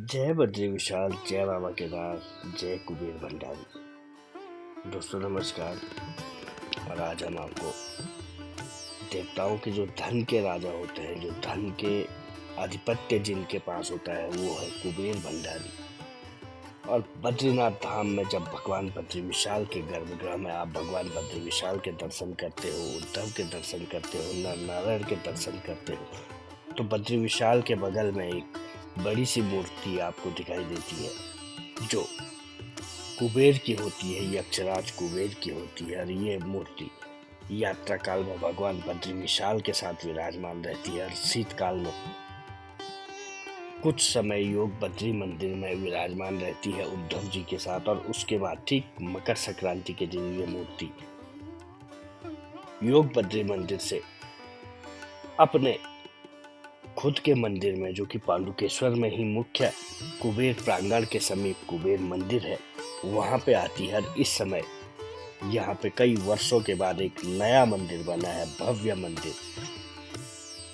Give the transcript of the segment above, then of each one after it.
जय बद्री विशाल, जय बाबा केदार, जय कुबेर भंडारी। दोस्तों नमस्कार। और आज हम आपको देवताओं के जो धन के राजा होते हैं, जो धन के आधिपत्य जिनके पास होता है, वो है कुबेर भंडारी। और बद्रीनाथ धाम में जब भगवान बद्री विशाल के गर्भगृह में आप भगवान बद्री विशाल के दर्शन करते हो, उद्धव के दर्शन करते हो, नर नारायण के दर्शन करते हो, तो बद्री विशाल के बगल में एक बड़ी सी मूर्ति आपको दिखाई देती है जो कुबेर की होती है, यक्षराज कुबेर की होती है। और ये मूर्ति यात्रा काल में भगवान बद्री विशाल के साथ विराजमान रहती है। और शीतकाल में कुछ समय योग बद्री मंदिर में विराजमान रहती है उद्धव जी के साथ। और उसके बाद ठीक मकर संक्रांति के दिन ये मूर्ति योग बद्री मंदिर से अपने खुद के मंदिर में, जो कि पांडुकेश्वर में ही मुख्य कुबेर प्रांगण के समीप कुबेर मंदिर है, वहां पे आती है। इस समय यहाँ पे कई वर्षों के बाद एक नया मंदिर बना है, भव्य मंदिर।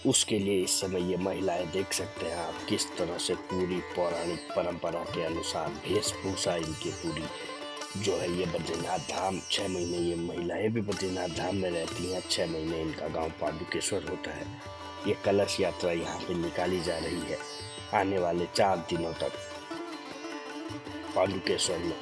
उसके लिए इस समय ये महिलाएं देख सकते हैं आप किस तरह से पूरी पौराणिक परंपरा के अनुसार वेशभूषा इनकी पूरी जो है। ये बद्रीनाथ धाम 6 महीने ये महिलाएं भी बद्रीनाथ धाम में रहती हैं। 6 महीने इनका गांव पांडुकेश्वर होता है। ये कलश यात्रा यहाँ पे निकाली जा रही है। आने वाले 4 दिनों तक पांडुकेश्वर में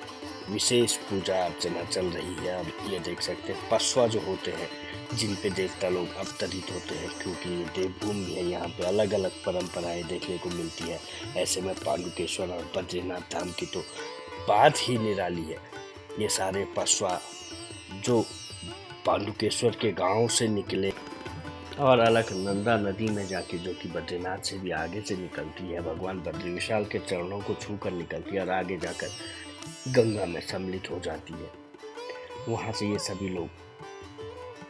विशेष पूजा अर्चना चल रही है। अब ये देख सकते हैं पशुआ जो होते हैं, जिन पे देवता लोग अवतरित होते हैं, क्योंकि ये देवभूमि है, यहाँ पे अलग अलग परंपराएं देखने को मिलती है। ऐसे में पांडुकेश्वर और बद्रीनाथ धाम की तो बात ही निराली है। ये सारे पशुआ जो पांडुकेश्वर के गांव से निकले और अलकनंदा नदी में जाके, जो कि बद्रीनाथ से भी आगे से निकलती है, भगवान बद्री विशाल के चरणों को छूकर निकलती है और आगे जाकर गंगा में सम्मिलित हो जाती है। वहाँ से ये सभी लोग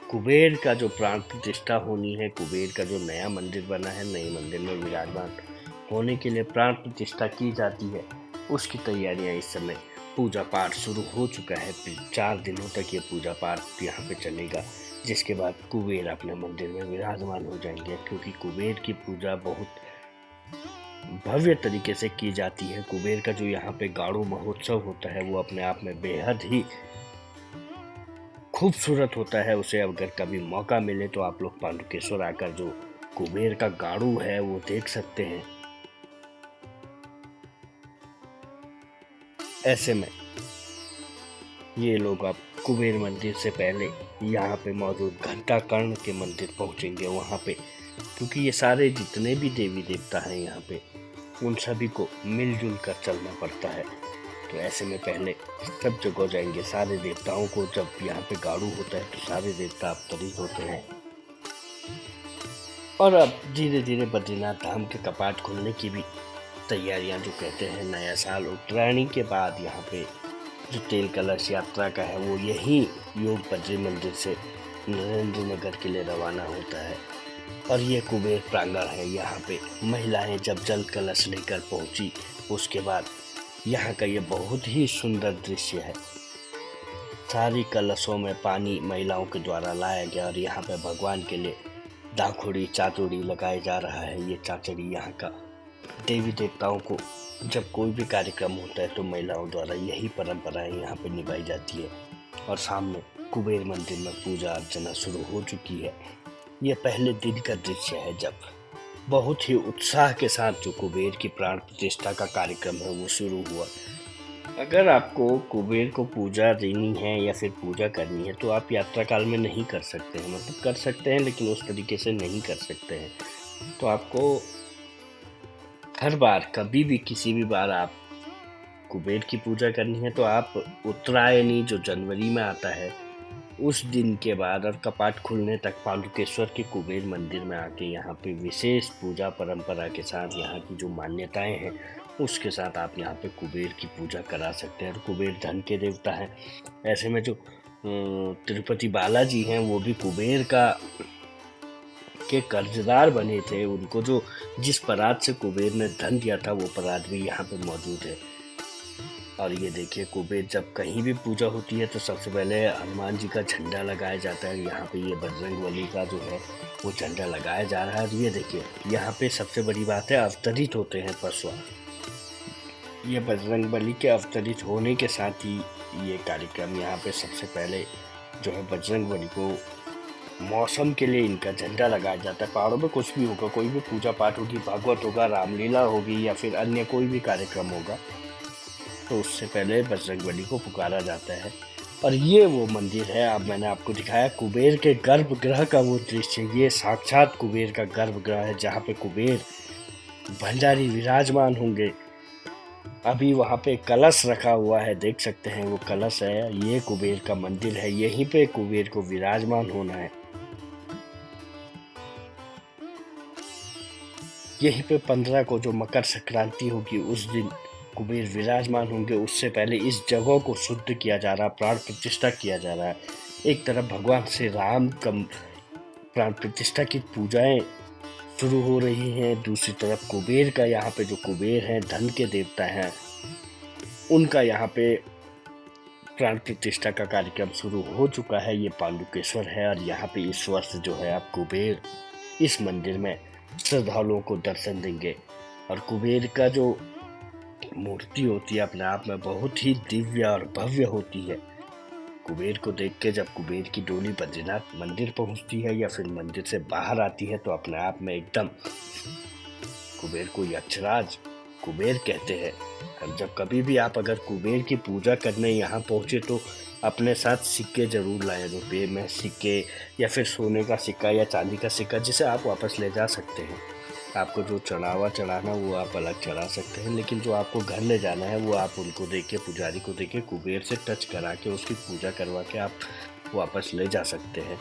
कुबेर का जो प्राण प्रतिष्ठा होनी है, कुबेर का जो नया मंदिर बना है, नए मंदिर में विराजमान होने के लिए प्राण प्रतिष्ठा की जाती है। उसकी तैयारियां इस समय पूजा पाठ शुरू हो चुका है। 4 दिनों तक ये पूजा पाठ यहाँ पे चलेगा, जिसके बाद कुबेर अपने मंदिर में विराजमान हो जाएंगे। क्योंकि कुबेर की पूजा बहुत भव्य तरीके से की जाती है। कुबेर का जो यहाँ पे गाड़ू महोत्सव होता है, वो अपने आप में बेहद ही खूबसूरत होता है। उसे अगर कभी मौका मिले तो आप लोग पांडुकेश्वर आकर जो कुबेर का गाड़ू है वो देख सकते हैं। ऐसे में ये लोग अब कुबेर मंदिर से पहले यहाँ पे मौजूद घंटा कर्ण के मंदिर पहुँचेंगे वहाँ पे, क्योंकि ये सारे जितने भी देवी देवता हैं यहाँ पे, उन सभी को मिलजुल कर चलना पड़ता है। तो ऐसे में पहले सब जगह जाएंगे। सारे देवताओं को जब यहाँ पे गाड़ू होता है तो सारे देवता अवतरित होते हैं। और अब धीरे धीरे बद्रीनाथ धाम के कपाट खुलने की भी तैयारियां, जो कहते हैं नया साल उत्तरायणी के बाद यहाँ पे जो तेल कलश यात्रा का है, वो यही योग बद्री मंदिर से नरेंद्र नगर के लिए रवाना होता है। और ये कुबेर प्रांगण है। यहाँ पे महिलाएं जब जल कलश लेकर पहुंची, उसके बाद यहाँ का ये बहुत ही सुंदर दृश्य है। सारी कलशों में पानी महिलाओं के द्वारा लाया गया और यहाँ पे भगवान के लिए दाखुड़ी चाचुड़ी लगाया जा रहा है। ये चाचड़ी यहाँ का देवी देवताओं को जब कोई भी कार्यक्रम होता है तो महिलाओं द्वारा यही परंपराएं यहाँ पे निभाई जाती है। और सामने कुबेर मंदिर में पूजा अर्चना शुरू हो चुकी है। ये पहले दिन का दृश्य है जब बहुत ही उत्साह के साथ जो कुबेर की प्राण प्रतिष्ठा का कार्यक्रम है वो शुरू हुआ। अगर आपको कुबेर को पूजा देनी है या फिर पूजा करनी है तो आप यात्रा काल में नहीं कर सकते हैं। मतलब कर सकते हैं, लेकिन उस तरीके से नहीं कर सकते हैं। तो आपको हर बार कभी भी किसी भी बार आप कुबेर की पूजा करनी है तो आप उत्तरायणी जो जनवरी में आता है उस दिन के बाद और कपाट खुलने तक पांडुकेश्वर के कुबेर मंदिर में आके यहाँ पे विशेष पूजा परंपरा के साथ, यहाँ की जो मान्यताएं हैं उसके साथ आप यहाँ पे कुबेर की पूजा करा सकते हैं। और कुबेर धन के देवता हैं। ऐसे में जो तिरुपति बालाजी हैं वो भी कुबेर का के कर्जदार बने थे। उनको जो जिस परात से कुबेर ने धन दिया था वो परात भी यहाँ पे मौजूद है। और ये देखिए, कुबेर जब कहीं भी पूजा होती है तो सबसे पहले हनुमान जी का झंडा लगाया जाता है। यहाँ पे ये बजरंगबली का जो है वो झंडा लगाया जा रहा है। और ये देखिए, यहाँ पे सबसे बड़ी बात है अवतरित होते हैं पशुआ। ये बजरंगबली के अवतरित होने के साथ ही ये कार्यक्रम यहाँ पे सबसे पहले जो है बजरंगबली को मौसम के लिए इनका झंडा लगाया जाता है। पहाड़ों में कुछ भी होगा, कोई भी पूजा पाठ होगी, भागवत होगा, रामलीला होगी या फिर अन्य कोई भी कार्यक्रम होगा, तो उससे पहले बजरंगबली को पुकारा जाता है। और ये वो मंदिर है, अब मैंने आपको दिखाया कुबेर के गर्भगृह का वो दृश्य। ये साक्षात कुबेर का गर्भगृह है जहाँ पे कुबेर भंडारी विराजमान होंगे। अभी वहाँ पे कलश रखा हुआ है, देख सकते हैं वो कलश है। ये कुबेर का मंदिर है, यहीं पे कुबेर को विराजमान होना है। यहीं पे 15 को जो मकर संक्रांति होगी उस दिन कुबेर विराजमान होंगे। उससे पहले इस जगह को शुद्ध किया जा रहा है, प्राण प्रतिष्ठा किया जा रहा है। एक तरफ भगवान श्री राम का प्राण प्रतिष्ठा की पूजाएं शुरू हो रही हैं, दूसरी तरफ कुबेर का, यहाँ पे जो कुबेर हैं धन के देवता हैं, उनका यहाँ पे प्राण प्रतिष्ठा का कार्यक्रम शुरू हो चुका है। ये पांडुकेश्वर है और यहाँ पे इस वर्ष जो है आप कुबेर इस मंदिर में श्रद्धालुओं को दर्शन देंगे। और कुबेर का जो मूर्ति होती है अपने आप में बहुत ही दिव्य और भव्य होती है। कुबेर को देख के जब कुबेर की डोली बद्रीनाथ मंदिर पहुंचती है या फिर मंदिर से बाहर आती है तो अपने आप में एकदम कुबेर को यक्षराज कुबेर कहते हैं। और जब कभी भी आप अगर कुबेर की पूजा करने यहाँ पहुँचे तो अपने साथ सिक्के जरूर लाएं, रुपये में सिक्के या फिर सोने का सिक्का या चांदी का सिक्का, जिसे आप वापस ले जा सकते हैं। आपको जो चढ़ाना वो आप अलग चढ़ा सकते हैं, लेकिन जो आपको घर ले जाना है वो आप उनको दे के, पुजारी को दे के, कुबेर से टच करा के उसकी पूजा करवा के आप वापस ले जा सकते हैं।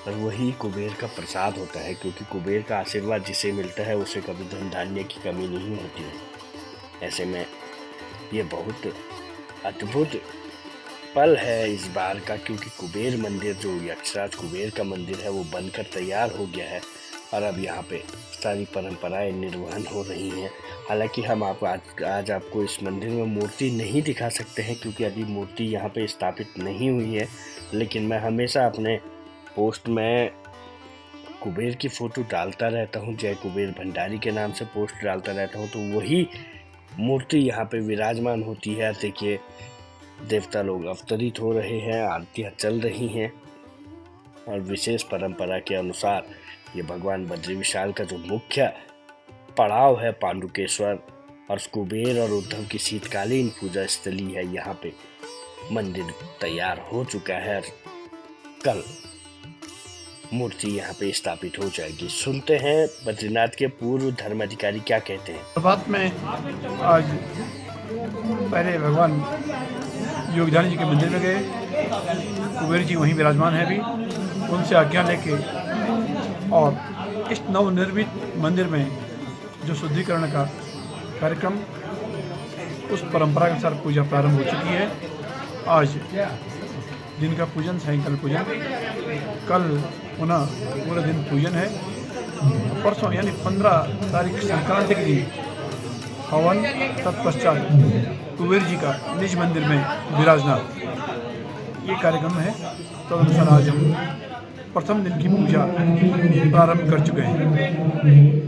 और वही कुबेर का प्रसाद होता है, क्योंकि कुबेर का आशीर्वाद जिसे मिलता है उसे कभी धन धान्य की कमी नहीं होती है। ऐसे में ये बहुत अद्भुत पल है इस बार का, क्योंकि कुबेर मंदिर जो यक्षराज कुबेर का मंदिर है वो बनकर तैयार हो गया है और अब यहाँ पे सारी परंपराएं निर्वहन हो रही हैं। हालांकि हम आज आपको इस मंदिर में मूर्ति नहीं दिखा सकते हैं क्योंकि अभी मूर्ति यहाँ पे स्थापित नहीं हुई है, लेकिन मैं हमेशा अपने पोस्ट में कुबेर की फ़ोटो डालता रहता हूँ, जय कुबेर भंडारी के नाम से पोस्ट डालता रहता हूँ, तो वही मूर्ति यहाँ पे विराजमान होती है। देखिए देवता लोग अवतरित हो रहे हैं, आरतियाँ चल रही हैं और विशेष परंपरा के अनुसार ये भगवान बद्री विशाल का जो मुख्य पड़ाव है पांडुकेश्वर और कुबेर और उद्धव की शीतकालीन पूजा स्थली है, यहाँ पे मंदिर तैयार हो चुका है। कल मूर्ति यहाँ पे स्थापित हो जाएगी। सुनते हैं बद्रीनाथ के पूर्व धर्माधिकारी क्या कहते हैं। बात में आज पहले भगवान योगदानी जी के मंदिर में गए, कुबेर जी वहीं विराजमान है अभी, उनसे आज्ञा लेके और इस नवनिर्मित मंदिर में जो शुद्धिकरण का कार्यक्रम उस परंपरा के अनुसार पूजा प्रारंभ हो चुकी है। आज दिन का पूजन, सायंकाल पूजन, कल पुनः पूरे दिन पूजन है। परसों यानी 15 तारीख संक्रांति के दिन हवन, तत्पश्चात कुबेर जी का निज मंदिर में विराजना, ये कार्यक्रम है। तो अनुसार आज हम प्रथम दिन की पूजा प्रारंभ कर चुके हैं।